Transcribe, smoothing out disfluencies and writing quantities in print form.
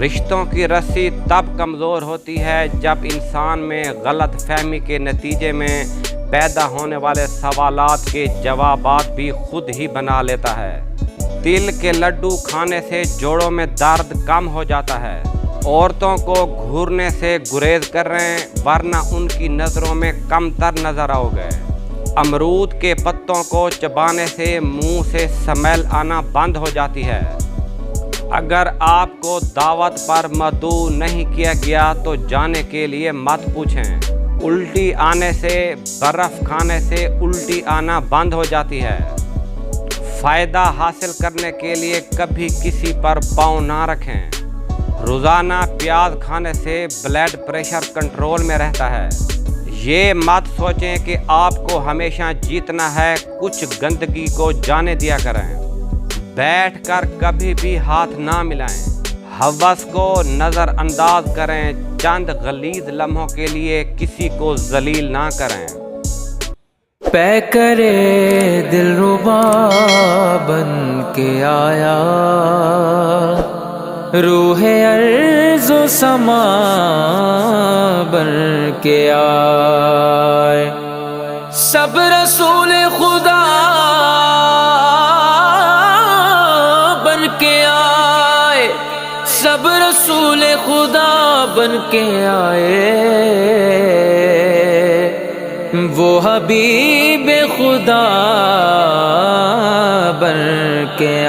رشتوں کی رسی تب کمزور ہوتی ہے جب انسان میں غلط فہمی کے نتیجے میں پیدا ہونے والے سوالات کے جوابات بھی خود ہی بنا لیتا ہے۔ تل کے لڈو کھانے سے جوڑوں میں درد کم ہو جاتا ہے۔ عورتوں کو گھورنے سے گریز کر رہے ہیں ورنہ ان کی نظروں میں کم تر نظر آؤ گے۔ امرود کے پتوں کو چبانے سے منہ سے سمیل آنا بند ہو جاتی ہے۔ اگر آپ کو دعوت پر مدعو نہیں کیا گیا تو جانے کے لیے مت پوچھیں۔ الٹی آنے سے برف کھانے سے الٹی آنا بند ہو جاتی ہے۔ فائدہ حاصل کرنے کے لیے کبھی کسی پر پاؤں نہ رکھیں۔ روزانہ پیاز کھانے سے بلڈ پریشر کنٹرول میں رہتا ہے۔ یہ مت سوچیں کہ آپ کو ہمیشہ جیتنا ہے، کچھ گندگی کو جانے دیا کریں۔ بیٹھ کر کبھی بھی ہاتھ نہ ملائیں۔ ہوس کو نظر انداز کریں، چند غلیظ لمحوں کے لیے کسی کو ذلیل نہ کریں۔ پے کرے دلربا بن کے آیا، روح ارض و سما بن کے آئے، سب رسول خدا بن کے آئے، سب رسول خدا بن کے آئے، وہ حبیب خدا بن کے